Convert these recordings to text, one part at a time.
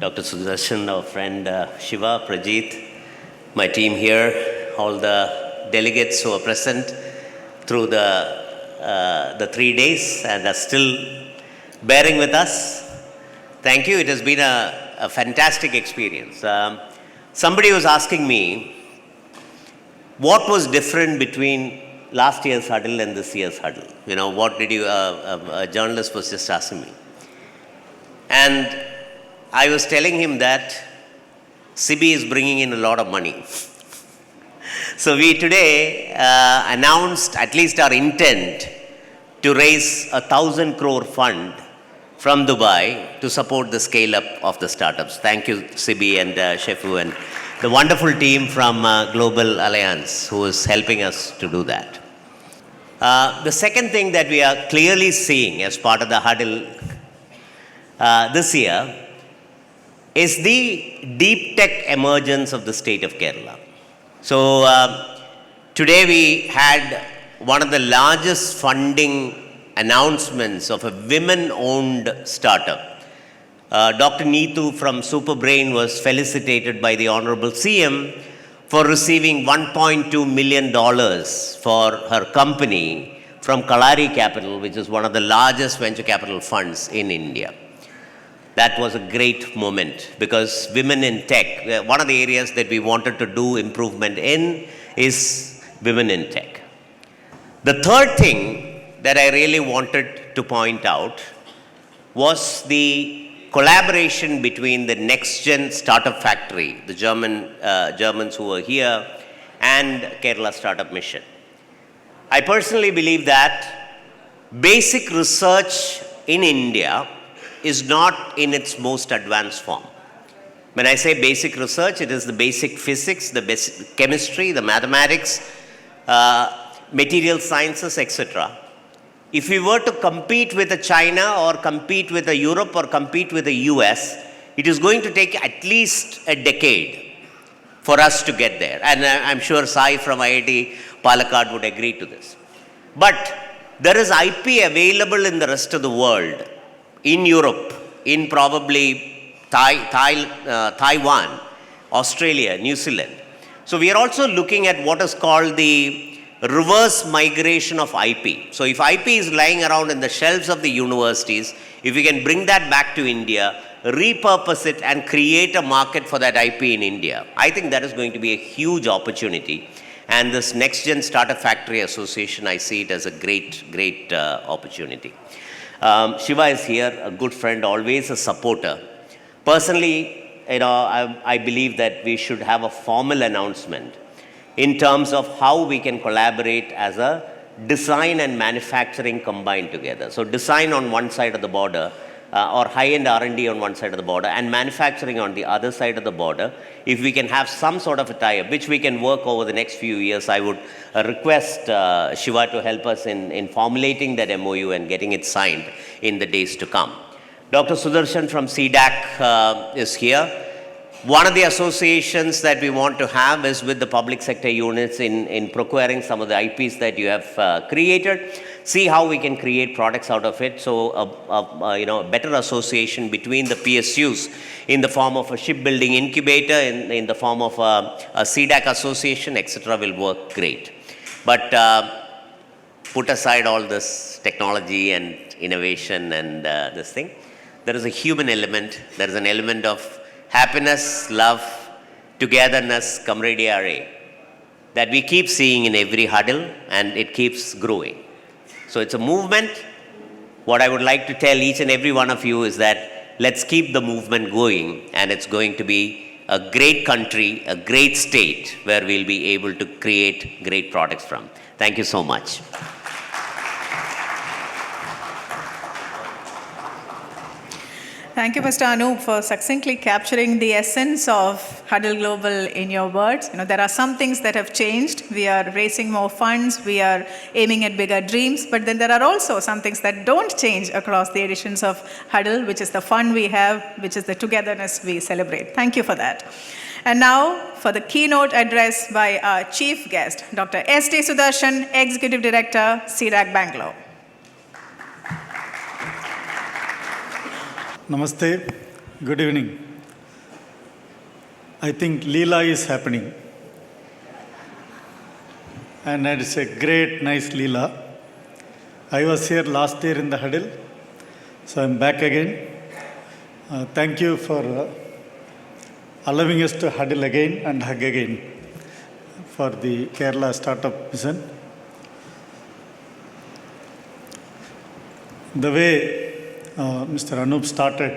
Dr. Sudarshan, our friend Shiva, Prajeet, my team here, all the delegates who are present through the 3 days and are still bearing with us. Thank you. It has been a fantastic experience. Somebody was asking me what was different between last year's huddle and this year's huddle. You know, what did you, a journalist was just asking me. And I was telling him that SIBI is bringing in a lot of money. So we today announced at least our intent to raise 1,000 crore fund from Dubai to support the scale up of the startups. Thank you, SIBI and Shefu and the wonderful team from Global Alliance who is helping us to do that. The second thing that we are clearly seeing as part of the huddle this year is the deep tech emergence of the state of Kerala. So today we had one of the largest funding announcements of a women-owned startup. Dr. Neetu from Superbrain was felicitated by the Honorable CM for receiving $1.2 million for her company from Kalari Capital, which is one of the largest venture capital funds in India. That was a great moment because women in tech, one of the areas that we wanted to do improvement in is women in tech. The third thing that I really wanted to point out was the collaboration between the Next Gen Startup Factory, the Germans who were here, and Kerala Startup Mission. I personally believe that basic research in India is not in its most advanced form. When I say basic research, it is the basic physics, the basic chemistry, the mathematics, material sciences, etc. If we were to compete with a China or compete with a Europe or compete with the US, it is going to take at least a decade for us to get there. And I'm sure Sai from IIT Palakkad would agree to this. But there is IP available in the rest of the world, in Europe, in probably Taiwan, Australia, New Zealand. So we are also looking at what is called the reverse migration of IP. So if IP is lying around in the shelves of the universities, if we can bring that back to India, repurpose it and create a market for that IP in India, I think that is going to be a huge opportunity. And this Next Gen Startup Factory Association, I see it as a great opportunity. Shiva is here, a good friend, always a supporter. Personally, I believe that we should have a formal announcement in terms of how we can collaborate as a design and manufacturing combined together. So design on one side of the border, or high-end R&D on one side of the border, and manufacturing on the other side of the border. If we can have some sort of a tie-up, which we can work over the next few years, I would request Shiva to help us in formulating that MOU and getting it signed in the days to come. Dr. Sudarshan from CDAC is here. One of the associations that we want to have is with the public sector units in procuring some of the IPs that you have created. See how we can create products out of it. So, a better association between the PSUs in the form of a shipbuilding incubator, in the form of a CDAC association, etc., will work great. But put aside all this technology and innovation and this thing, there is a human element. There is an element of happiness, love, togetherness, camaraderie that we keep seeing in every huddle, and it keeps growing. So it's a movement. What I would like to tell each and every one of you is that let's keep the movement going, and it's going to be a great country, a great state where we'll be able to create great products from. Thank you so much. Thank you, Mr. Anup, for succinctly capturing the essence of Huddle Global in your words. There are some things that have changed. We are raising more funds. We are aiming at bigger dreams. But then there are also some things that don't change across the editions of Huddle, which is the fun we have, which is the togetherness we celebrate. Thank you for that. And now for the keynote address by our chief guest, Dr. S.T. Sudarshan, Executive Director, CDAC Bangalore. Namaste, good evening. I think Leela is happening. And it's a great, nice Leela. I was here last year in the Huddle, so I'm back again. Thank you for allowing us to huddle again and hug again for the Kerala Startup Mission. The way Mr. Anup started,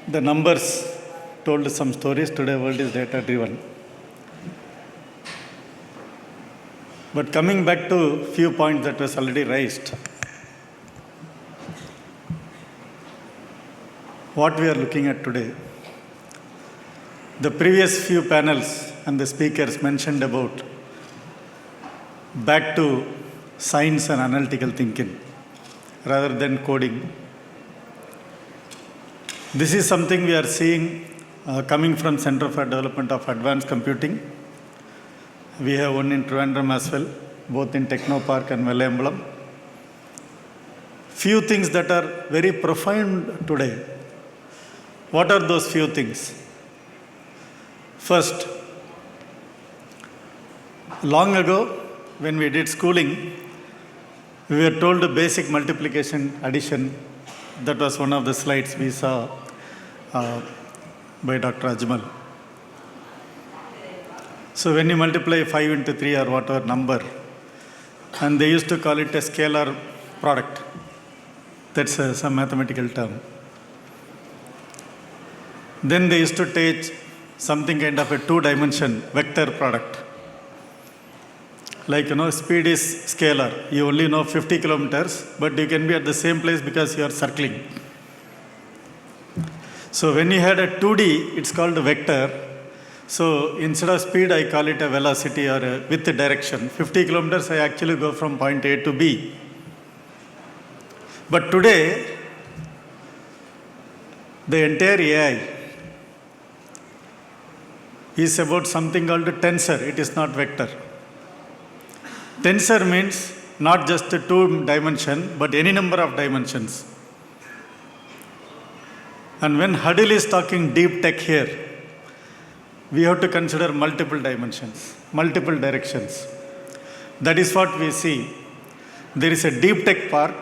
the numbers told some stories. Today, world is data-driven. But coming back to few points that was already raised, what we are looking at today, the previous few panels and the speakers mentioned about back to science and analytical thinking rather than coding. This is something we are seeing coming from Center for Development of Advanced Computing. We have one in Trivandrum as well, both in Technopark and Velayambalam. Few things that are very profound today. What are those few things? First, long ago when we did schooling, we were told basic multiplication, addition. That was one of the slides we saw by Dr. Ajmal. So when you multiply 5 into 3 or whatever number, and they used to call it a scalar product. That's some mathematical term. Then they used to teach something kind of a 2-dimension vector product. Like, speed is scalar. You only know 50 kilometers, but you can be at the same place because you are circling. So when you had a 2D, it's called a vector. So instead of speed, I call it a velocity or a width direction. 50 kilometers, I actually go from point A to B. But today, the entire AI is about something called a tensor. It is not vector. Tensor means not just a 2-dimension, but any number of dimensions. And when Huddle is talking deep tech here, we have to consider multiple dimensions, multiple directions. That is what we see. There is a deep tech part.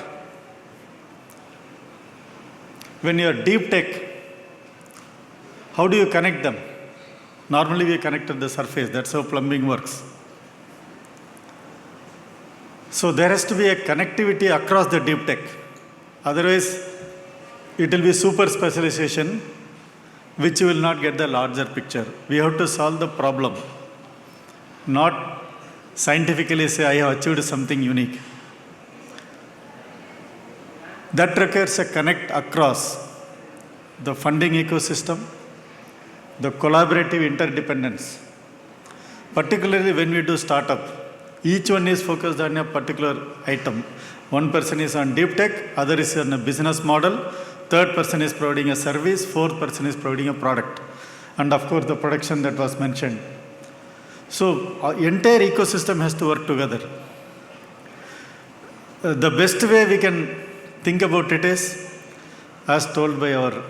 When you are deep tech, how do you connect them? Normally we connect at the surface. That's how plumbing works. So there has to be a connectivity across the deep tech. Otherwise, it will be super specialization, which you will not get the larger picture. We have to solve the problem, not scientifically say, I have achieved something unique. That requires a connect across the funding ecosystem, the collaborative interdependence. Particularly when we do startup, each one is focused on a particular item. One person is on deep tech, other is on a business model, third person is providing a service, fourth person is providing a product. And of course, the production that was mentioned. So, our entire ecosystem has to work together. The best way we can think about it is, as told by our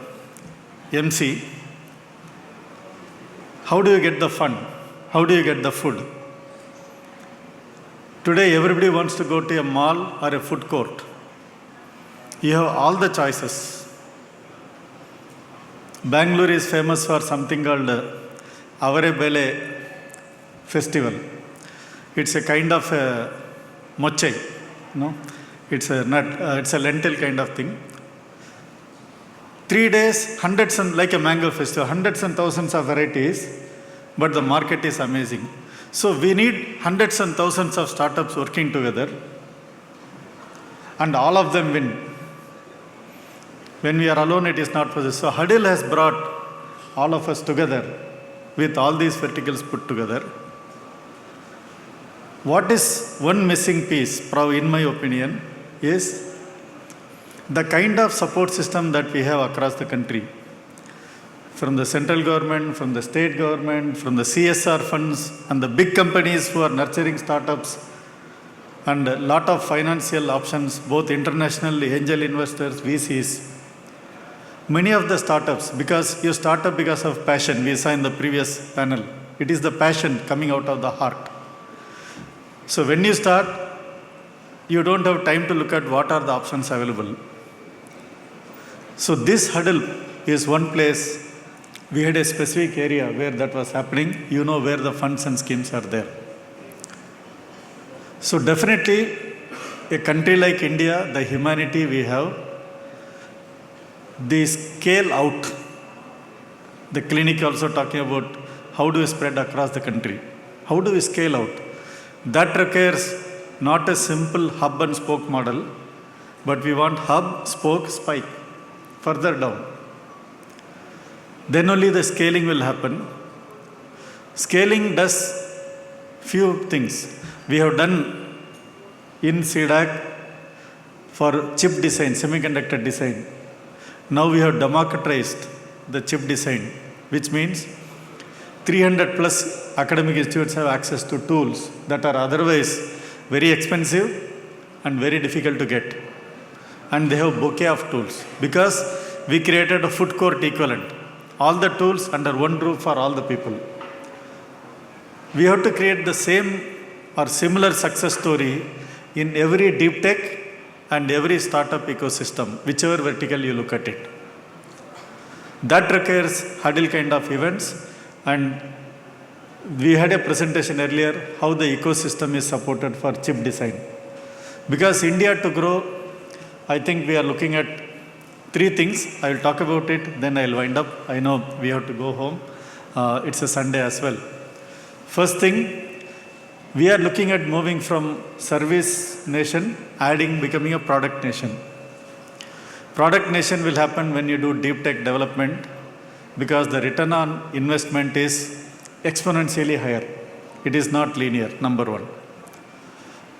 MC, how do you get the fun? How do you get the food? Today, everybody wants to go to a mall or a food court. You have all the choices. Bangalore is famous for something called Avare Bele festival. It's a kind of a moche, It's a nut, it's a lentil kind of thing. 3 days, hundreds and like a mango festival, hundreds and thousands of varieties, but the market is amazing. So we need hundreds and thousands of startups working together, and all of them win. When we are alone, it is not possible. So Huddle has brought all of us together with all these verticals put together. What is one missing piece, in my opinion, is the kind of support system that we have across the country. From the central government, from the state government, from the CSR funds, and the big companies who are nurturing startups, and a lot of financial options, both international angel investors, VCs. Many of the startups, because you start up because of passion, we saw in the previous panel, it is the passion coming out of the heart. So when you start, you don't have time to look at what are the options available. So this huddle is one place. We had a specific area where that was happening. You know where the funds and schemes are there. So definitely, a country like India, the humanity we have, the scale out. The clinic also talking about how do we spread across the country. How do we scale out? That requires not a simple hub and spoke model, but we want hub, spoke, spike, further down. Then only the scaling will happen. Scaling does few things. We have done in CDAC for chip design, semiconductor design. Now we have democratized the chip design, which means 300 plus academic institutes have access to tools that are otherwise very expensive and very difficult to get. And they have bouquet of tools because we created a food court equivalent. All the tools under one roof for all the people. We have to create the same or similar success story in every deep tech and every startup ecosystem, whichever vertical you look at it. That requires Huddle kind of events, and we had a presentation earlier how the ecosystem is supported for chip design. Because India to grow, I think we are looking at three things. I will talk about it, then I will wind up. I know we have to go home. It's a Sunday as well. First thing, we are looking at moving from service nation, becoming a product nation. Product nation will happen when you do deep tech development because the return on investment is exponentially higher. It is not linear, number one.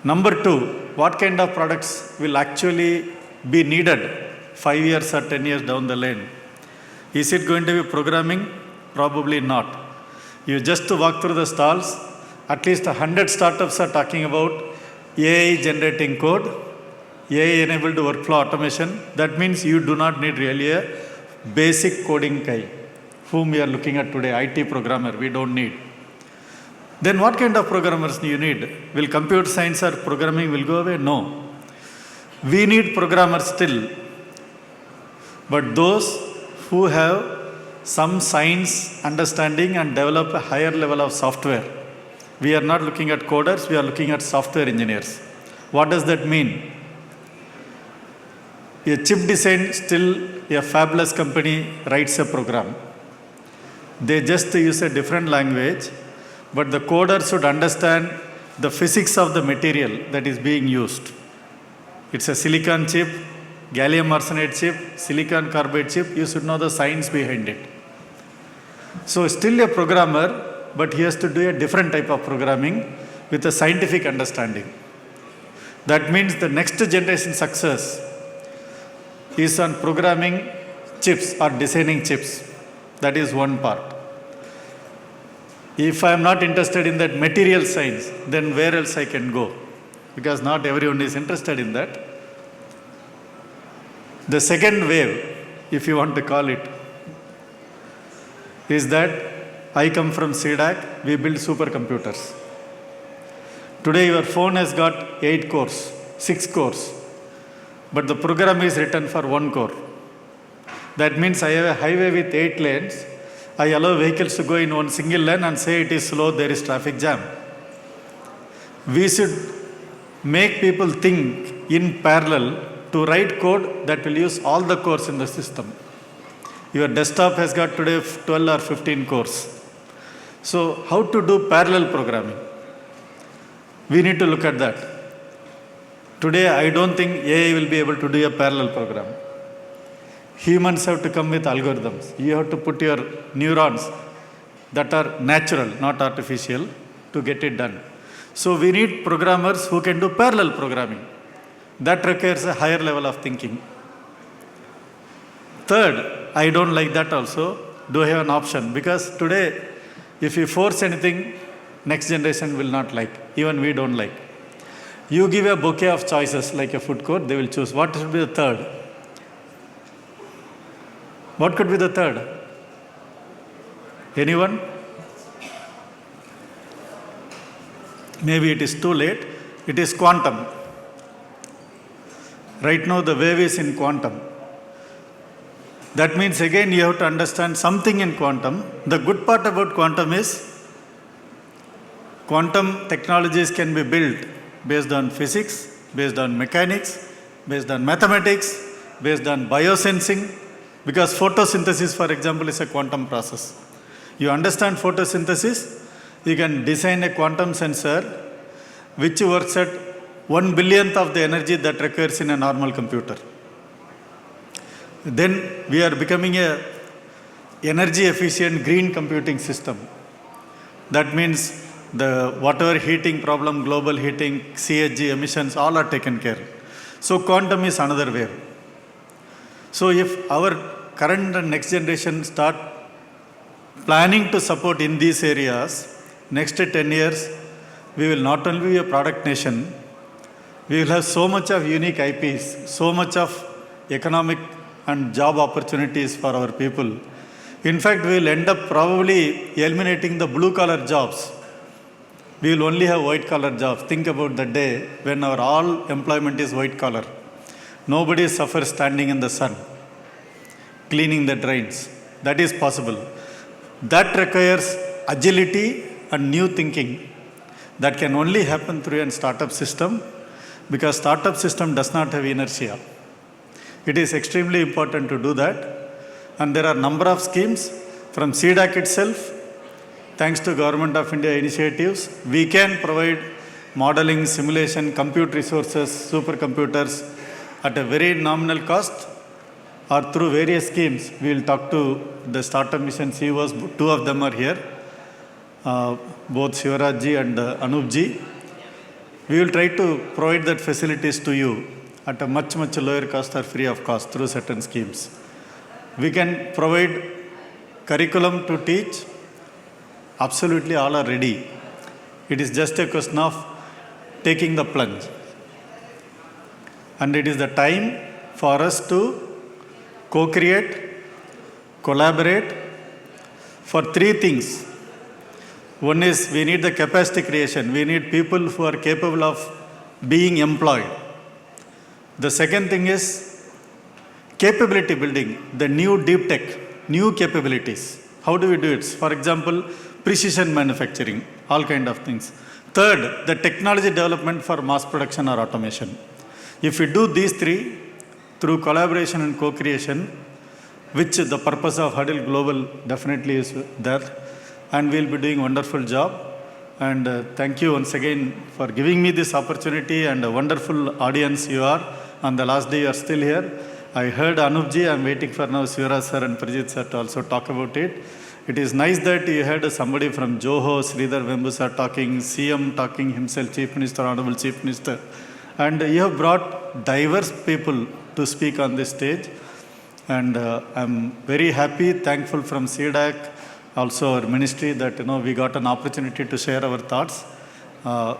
Number two, what kind of products will actually be needed 5 years or 10 years down the lane? Is it going to be programming? Probably not. You just walk through the stalls, at least 100 startups are talking about AI generating code, AI enabled workflow automation. That means you do not need really a basic coding guy, whom we are looking at today, IT programmer, we don't need. Then what kind of programmers do you need? Will computer science or programming will go away? No. We need programmers still. But those who have some science understanding and develop a higher level of software. We are not looking at coders, we are looking at software engineers. What does that mean? A chip design, still a fabulous company writes a program. They just use a different language, but the coder should understand the physics of the material that is being used. It's a silicon chip, gallium arsenide chip, silicon carbide chip, you should know the science behind it. So still a programmer, but he has to do a different type of programming with a scientific understanding. That means the next generation success is on programming chips or designing chips. That is one part. If I am not interested in that material science, then where else I can go? Because not everyone is interested in that. The second wave, if you want to call it, is that I come from CDAC, we build supercomputers. Today your phone has got 8 cores, 6 cores, but the program is written for 1 core. That means I have a highway with 8 lanes, I allow vehicles to go in one single lane and say it is slow, there is traffic jam. We should make people think in parallel to write code that will use all the cores in the system. Your desktop has got today 12 or 15 cores. So how to do parallel programming? We need to look at that. Today I don't think AI will be able to do a parallel program. Humans have to come with algorithms. You have to put your neurons that are natural, not artificial, to get it done. So we need programmers who can do parallel programming. That requires a higher level of thinking. Third, I don't like that also. Do I have an option? Because today, if you force anything, next generation will not like. Even we don't like. You give a bouquet of choices like a food court, they will choose. What should be the third? What could be the third? Anyone? Maybe it is too late. It is quantum. Right now the wave is in quantum. That means again you have to understand something in quantum. The good part about quantum is quantum technologies can be built based on physics, based on mechanics, based on mathematics, based on biosensing, because photosynthesis, for example, is a quantum process. You understand photosynthesis, you can design a quantum sensor which works at 1/1000th of the energy that requires in a normal computer. Then we are becoming a energy efficient green computing system. That means the whatever heating problem, global heating, CHG emissions, all are taken care. So quantum is another wave. So if our current and next generation start planning to support in these areas, next 10 years, we will not only be a product nation, we will have so much of unique IPs, so much of economic and job opportunities for our people. In fact, we will end up probably eliminating the blue collar jobs. We will only have white collar jobs. Think about the day when our all employment is white collar. Nobody suffers standing in the sun, cleaning the drains. That is possible. That requires agility and new thinking. That can only happen through a startup system, because startup system does not have inertia. It is extremely important to do that. And there are number of schemes from CDAC itself. Thanks to Government of India initiatives, we can provide modeling, simulation, compute resources, supercomputers at a very nominal cost, or through various schemes. We will talk to the startup mission CEOs. Two of them are here, both Shivaraj ji and Anup ji. We will try to provide that facilities to you at a much, much lower cost or free of cost through certain schemes. We can provide curriculum to teach. Absolutely all are ready. It is just a question of taking the plunge. And it is the time for us to co-create, collaborate for three things. One is we need the capacity creation. We need people who are capable of being employed. The second thing is capability building, the new deep tech, new capabilities. How do we do it? For example, precision manufacturing, all kind of things. Third, the technology development for mass production or automation. If we do these three through collaboration and co-creation, which the purpose of Huddle Global definitely is there, and we'll be doing a wonderful job. And thank you once again for giving me this opportunity, and a wonderful audience you are. On the last day you are still here. I heard Anup ji, I'm waiting for now Shivaraj sir and Prajit sir to also talk about it. It is nice that you heard somebody from Joho, Sridhar Vembu sir talking, CM talking himself, Chief Minister, Honorable Chief Minister. And you have brought diverse people to speak on this stage. And I'm very happy, thankful from CDAC, also our ministry, that we got an opportunity to share our thoughts.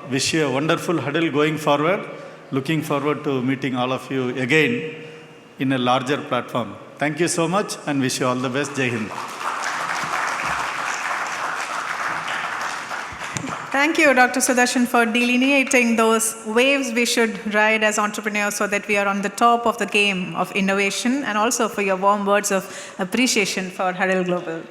Wish you a wonderful Huddle going forward. Looking forward to meeting all of you again in a larger platform. Thank you so much and wish you all the best. Jai Hind. Thank you, Dr. Sudarshan, for delineating those waves we should ride as entrepreneurs so that we are on the top of the game of innovation, and also for your warm words of appreciation for Huddle Global.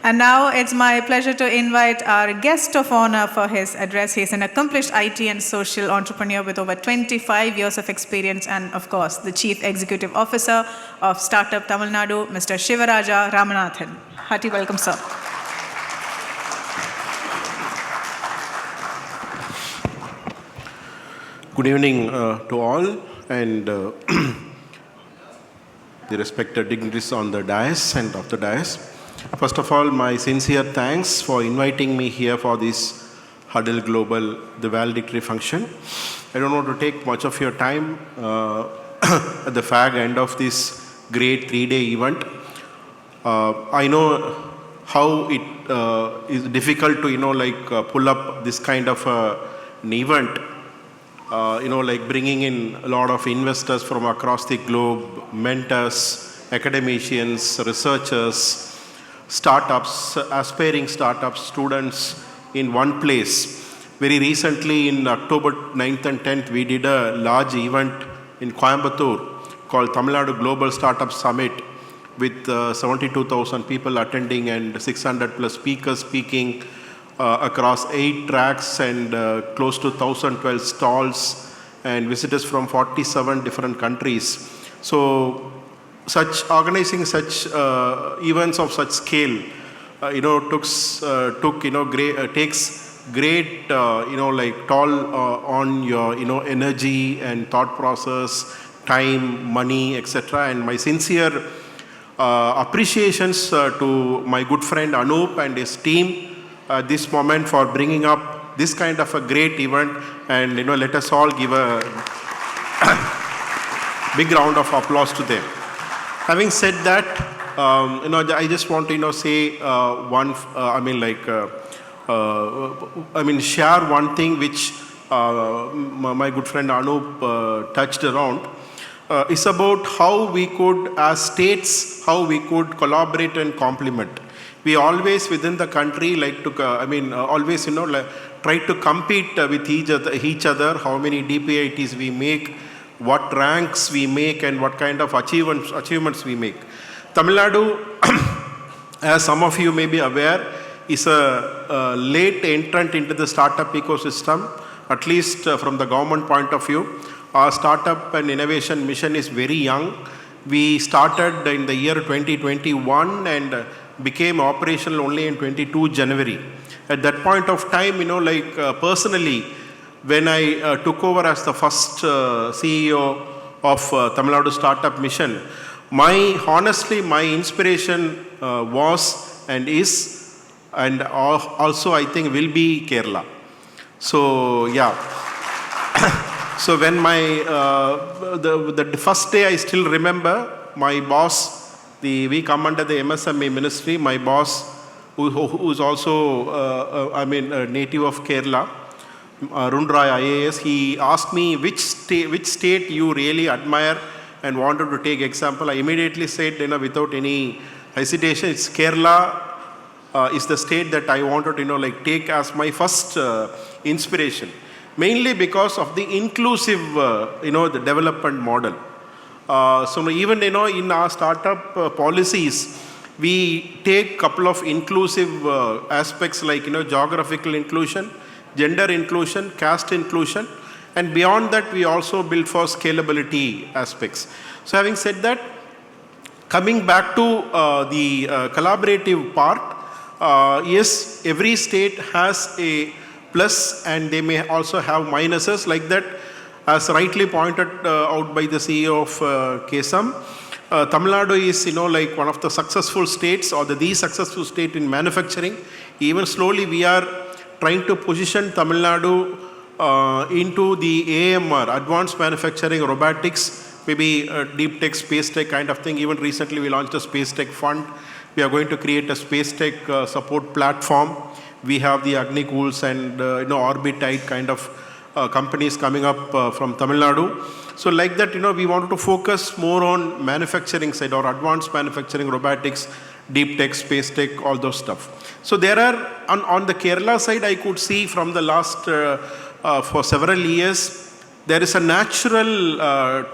And now it's my pleasure to invite our guest of honor for his address. He is an accomplished IT and social entrepreneur with over 25 years of experience, and of course, the Chief Executive Officer of Startup Tamil Nadu, Mr. Shivaraja Ramanathan. Hearty welcome, sir. Good evening to all, and the respected dignitaries on the dais and off the dais. First of all, my sincere thanks for inviting me here for this Huddle Global, the valedictory function. I don't want to take much of your time at the fag end of this great 3-day event. I know how it is difficult to, pull up this kind of an event. Like bringing in a lot of investors from across the globe, mentors, academicians, researchers, startups, aspiring startups, students in one place. Very recently, in October 9th and 10th, we did a large event in Coimbatore called Tamil Nadu Global Startup Summit with 72,000 people attending and 600 plus speakers speaking across 8 tracks and close to 1,012 stalls and visitors from 47 different countries. So, organizing such events of such scale, takes great, toll on your, energy and thought process, time, money, etc. And my sincere appreciations to my good friend Anup and his team this moment for bringing up this kind of a great event, and let us all give a big round of applause to them. Having said that, I just want to say share one thing which my good friend Anup touched around. Is about how we could, as states, how we could collaborate and complement. We always within the country like to, always try to compete with each other. How many DPITs we make, what ranks we make, and what kind of achievements we make. Tamil Nadu, as some of you may be aware, is a late entrant into the startup ecosystem, at least from the government point of view. Our startup and innovation mission is very young. We started in the year 2021 and became operational only in 22 January. At that point of time, personally, when I took over as the first CEO of Tamil Nadu Startup Mission, my inspiration was and is, and also I think will be Kerala. So, yeah. So when the first day I still remember, my boss, we come under the MSME ministry, my boss, who is also, a native of Kerala, Rundrai IAS, he asked me which state you really admire and wanted to take example. I immediately said, without any hesitation, it's Kerala is the state that I wanted to, take as my first inspiration. Mainly because of the inclusive, the development model. So even, in our startup policies, we take couple of inclusive aspects like, geographical inclusion, gender inclusion, caste inclusion, and beyond that, we also build for scalability aspects. So having said that, coming back to the collaborative part, yes, every state has a plus and they may also have minuses like that. As rightly pointed out by the CEO of KSM, Tamil Nadu is one of the successful states or the successful state in manufacturing. Even slowly we are trying to position Tamil Nadu into the AMR, advanced manufacturing, robotics, maybe deep tech, space tech kind of thing. Even recently we launched a space tech fund. We are going to create a space tech support platform. We have the Agnikools and Orbitite kind of companies coming up from Tamil Nadu. So like that, we wanted to focus more on manufacturing side or advanced manufacturing, robotics, deep tech, space tech, all those stuff. So there are, on the Kerala side, I could see from the last, for several years, there is a natural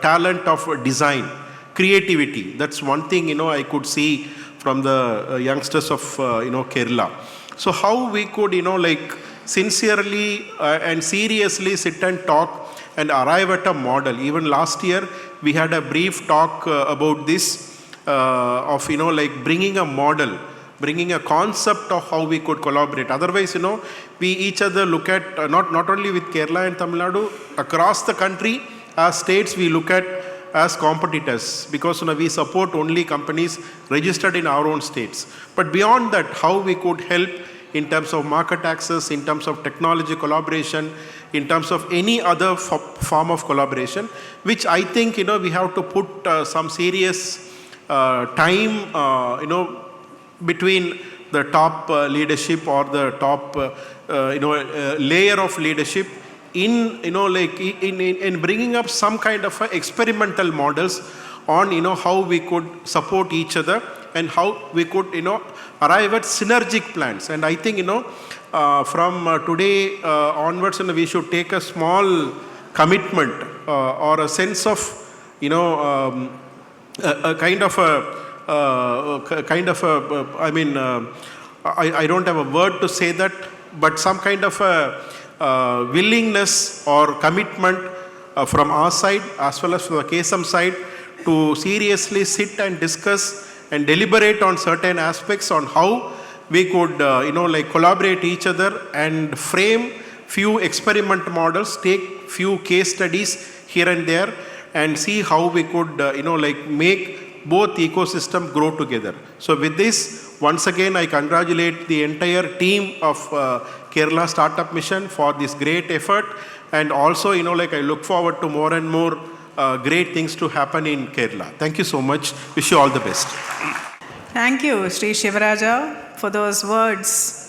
talent of design, creativity. That's one thing, I could see from the youngsters of, Kerala. So how we could, sincerely and seriously sit and talk and arrive at a model. Even last year, we had a brief talk about this, of, bringing a model, bringing a concept of how we could collaborate. Otherwise, we each other look at, not only with Kerala and Tamil Nadu, across the country, as states, we look at as competitors because we support only companies registered in our own states. But beyond that, how we could help in terms of market access, in terms of technology collaboration, in terms of any other form of collaboration, which I think, we have to put some serious time, between the top leadership or the top, layer of leadership in, in bringing up some kind of experimental models on, how we could support each other and how we could, arrive at synergic plans. And I think, from today onwards, we should take a small commitment or a sense of, a kind of I don't have a word to say that, but some kind of a willingness or commitment from our side as well as from the KSM side to seriously sit and discuss and deliberate on certain aspects on how we could, collaborate each other and frame few experiment models, take few case studies here and there, and see how we could, make both ecosystem grow together. So with this, once again, I congratulate the entire team of Kerala Startup Mission for this great effort, and also, I look forward to more and more great things to happen in Kerala. Thank you so much. Wish you all the best. Thank you, Sri Shivaraja, for those words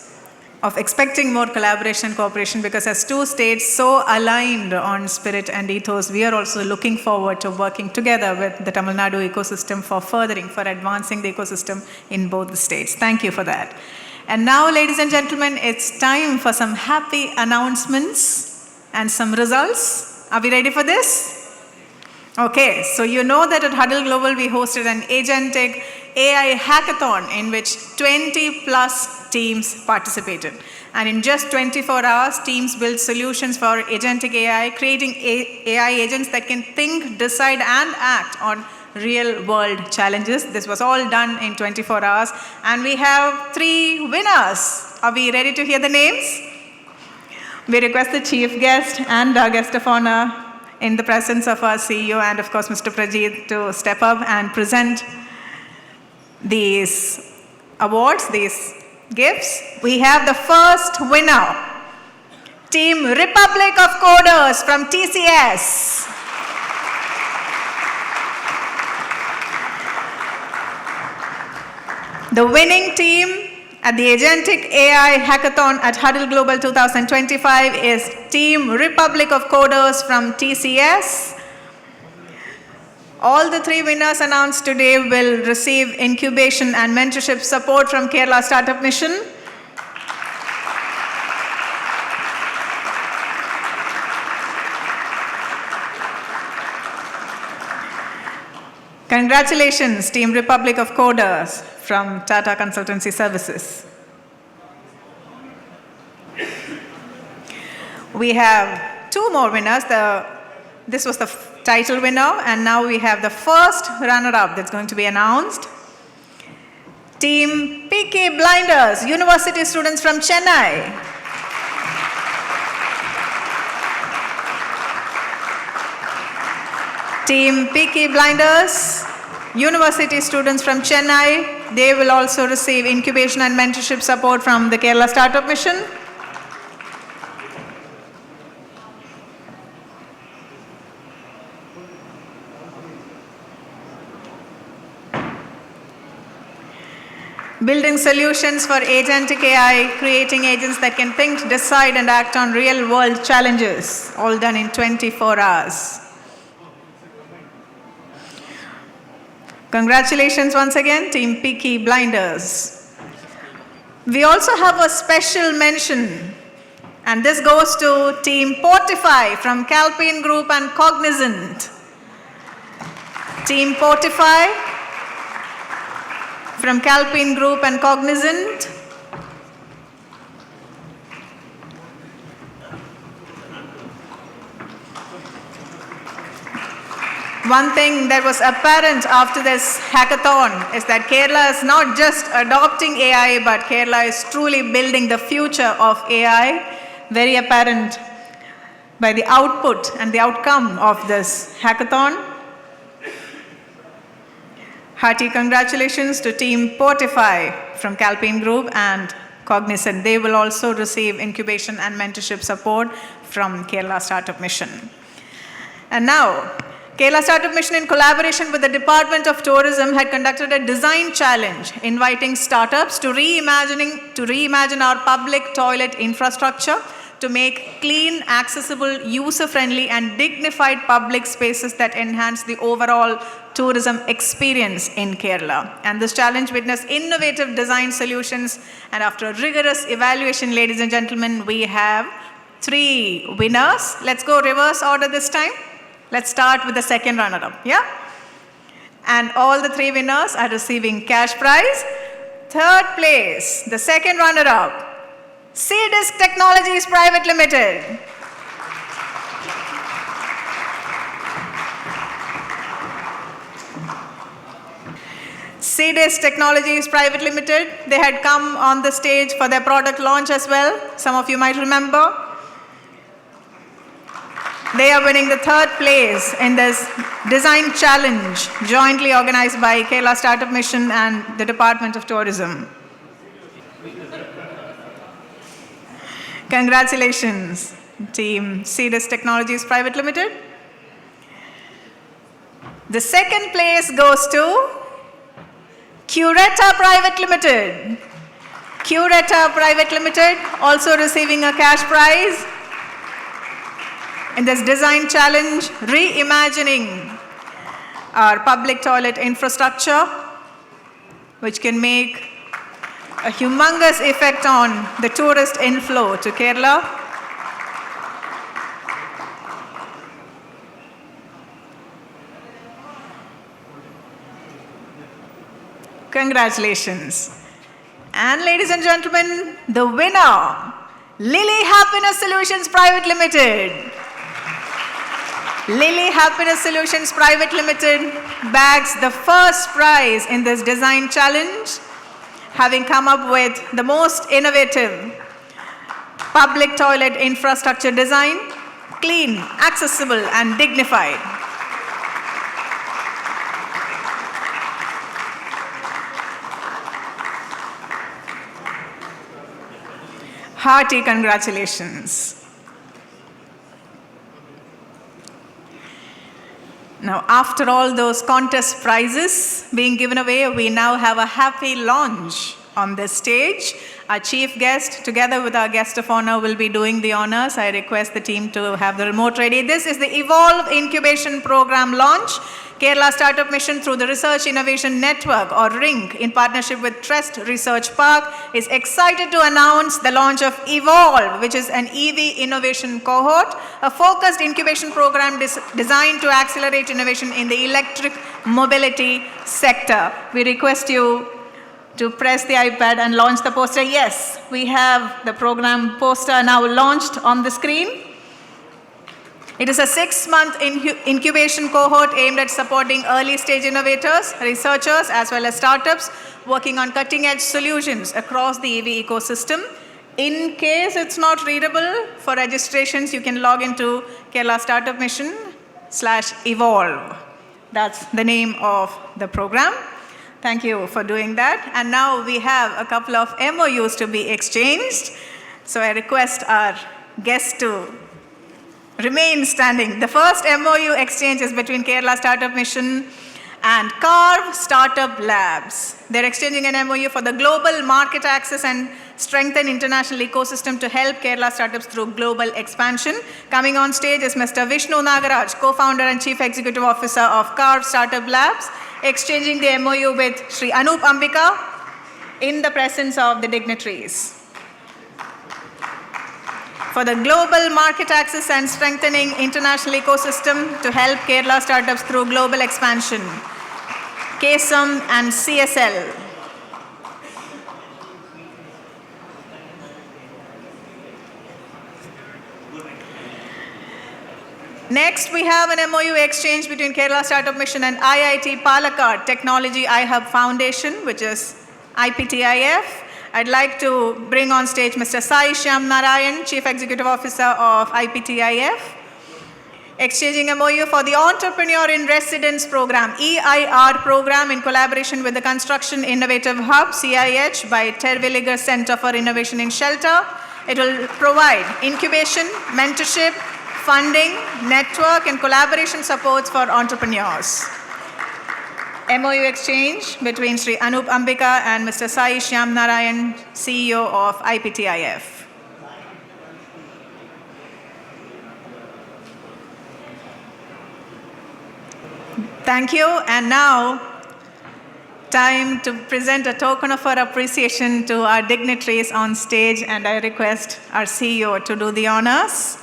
of expecting more collaboration and cooperation, because as two states so aligned on spirit and ethos, we are also looking forward to working together with the Tamil Nadu ecosystem for advancing the ecosystem in both the states. Thank you for that. And now, ladies and gentlemen, it's time for some happy announcements and some results. Are we ready for this? Okay, so you know that at Huddle Global we hosted an agentic AI hackathon in which 20 plus teams participated. And in just 24 hours, teams built solutions for agentic AI, creating AI agents that can think, decide, and act on real world challenges. This was all done in 24 hours. And we have 3 winners. Are we ready to hear the names? We request the chief guest and our guest of honor, in the presence of our CEO and of course Mr. Prajit, to step up and present these awards, these gifts. We have the first winner, Team Republic of Coders from TCS. The winning team at the Agentic AI Hackathon at Huddle Global 2025 is Team Republic of Coders from TCS. All the 3 winners announced today will receive incubation and mentorship support from Kerala Startup Mission. Congratulations, Team Republic of Coders from Tata Consultancy Services. We have 2 more winners. This was the title winner, and now we have the first runner-up that's going to be announced. Team Peaky Blinders, university students from Chennai. Team Peaky Blinders, university students from Chennai. They will also receive incubation and mentorship support from the Kerala Startup Mission. Building solutions for agentic AI, creating agents that can think, decide, and act on real-world challenges, all done in 24 hours. Congratulations once again, Team Peaky Blinders. We also have a special mention, and this goes to Team Portify from Calpine Group and Cognizant. Team Portify from Calpine Group and Cognizant. One thing that was apparent after this hackathon is that Kerala is not just adopting AI, but Kerala is truly building the future of AI. Very apparent by the output and the outcome of this hackathon. Hearty congratulations to Team Portify from Calpine Group and Cognizant. They will also receive incubation and mentorship support from Kerala Startup Mission. And now, Kerala Startup Mission, in collaboration with the Department of Tourism, had conducted a design challenge inviting startups to reimagine our public toilet infrastructure to make clean, accessible, user-friendly and dignified public spaces that enhance the overall tourism experience in Kerala. And this challenge witnessed innovative design solutions, and after a rigorous evaluation, ladies and gentlemen, we have 3 winners. Let's go reverse order this time. Let's start with the second runner-up, yeah? And all the 3 winners are receiving cash prize. Third place, the second runner-up, C-Disc Technologies Private Limited. C-Disc Technologies Private Limited, they had come on the stage for their product launch as well. Some of you might remember. They are winning the 3rd place in this design challenge jointly organized by Kerala Startup Mission and the Department of Tourism. Congratulations, team C-Disc Technologies Private Limited. The 2nd place goes to Curetta Private Limited. Curetta Private Limited also receiving a cash prize in this design challenge, reimagining our public toilet infrastructure, which can make a humongous effect on the tourist inflow to Kerala. Congratulations. And ladies and gentlemen, the winner, Lily Happiness Solutions Private Limited. Lily Happiness Solutions Private Limited bags the first prize in this design challenge, having come up with the most innovative public toilet infrastructure design, clean, accessible, and dignified. Hearty congratulations. Now, after all those contest prizes being given away, we now have a happy launch on this stage. Our chief guest, together with our guest of honor, will be doing the honors. I request the team to have the remote ready. This is the Evolve Incubation Program launch. Kerala Startup Mission, through the Research Innovation Network, or RINC, in partnership with Trust Research Park, is excited to announce the launch of Evolve, which is an EV innovation cohort, a focused incubation program designed to accelerate innovation in the electric mobility sector. We request you to press the iPad and launch the poster. Yes, we have the program poster now launched on the screen. It is a 6-month incubation cohort aimed at supporting early-stage innovators, researchers, as well as startups working on cutting-edge solutions across the EV ecosystem. In case it's not readable, for registrations, you can log into Kerala Startup Mission/Evolve. That's the name of the program. Thank you for doing that. And now we have a couple of MOUs to be exchanged. So I request our guests to remain standing. The first MOU exchange is between Kerala Startup Mission and Carve Startup Labs. They're exchanging an MOU for the global market access and strengthen international ecosystem to help Kerala startups through global expansion. Coming on stage is Mr. Vishnu Nagaraj, co-founder and chief executive officer of Carve Startup Labs, exchanging the MOU with Sri Anup Ambika in the presence of the dignitaries. For the global market access and strengthening international ecosystem to help Kerala startups through global expansion, KSM and CSL. Next, we have an MOU exchange between Kerala Startup Mission and IIT Palakkad Technology iHub Foundation, which is IPTIF. I'd like to bring on stage Mr. Sai Shyam Narayan, Chief Executive Officer of IPTIF, exchanging MOU for the Entrepreneur in Residence Program, EIR program, in collaboration with the Construction Innovative Hub, CIH, by Terwilliger Center for Innovation in Shelter. It will provide incubation, mentorship, funding, network, and collaboration supports for entrepreneurs. MOU exchange between Sri Anup Ambika and Mr. Sai Shyam Narayan, CEO of IPTIF. Thank you. And now, time to present a token of our appreciation to our dignitaries on stage, and I request our CEO to do the honors.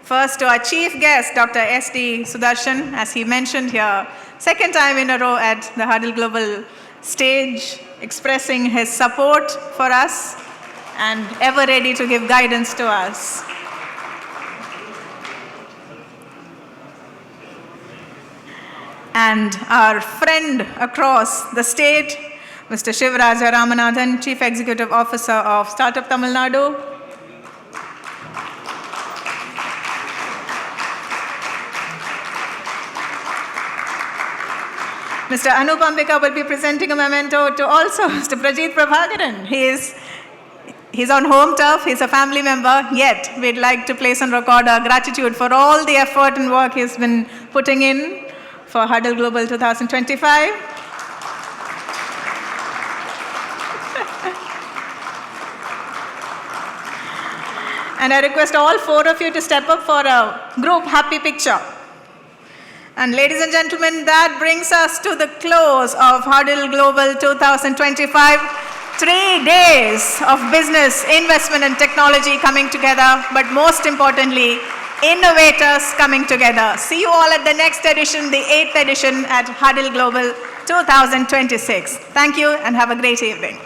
First, to our chief guest, Dr. S.D. Sudarshan, as he mentioned here, second time in a row at the Huddle Global stage, expressing his support for us and ever ready to give guidance to us. And our friend across the state, Mr. Shivaraja Ramanathan, Chief Executive Officer of Startup Tamil Nadu. Mr. Anup Ambika will be presenting a memento to also Mr. Prajit Prabhakaran. He's on home turf, he's a family member, yet we'd like to place on record our gratitude for all the effort and work he's been putting in for Huddle Global 2025. And I request all four of you to step up for a group happy picture. And ladies and gentlemen, that brings us to the close of Huddle Global 2025. 3 days of business, investment and technology coming together, but most importantly, innovators coming together. See you all at the next edition, the 8th edition at Huddle Global 2026. Thank you and have a great evening.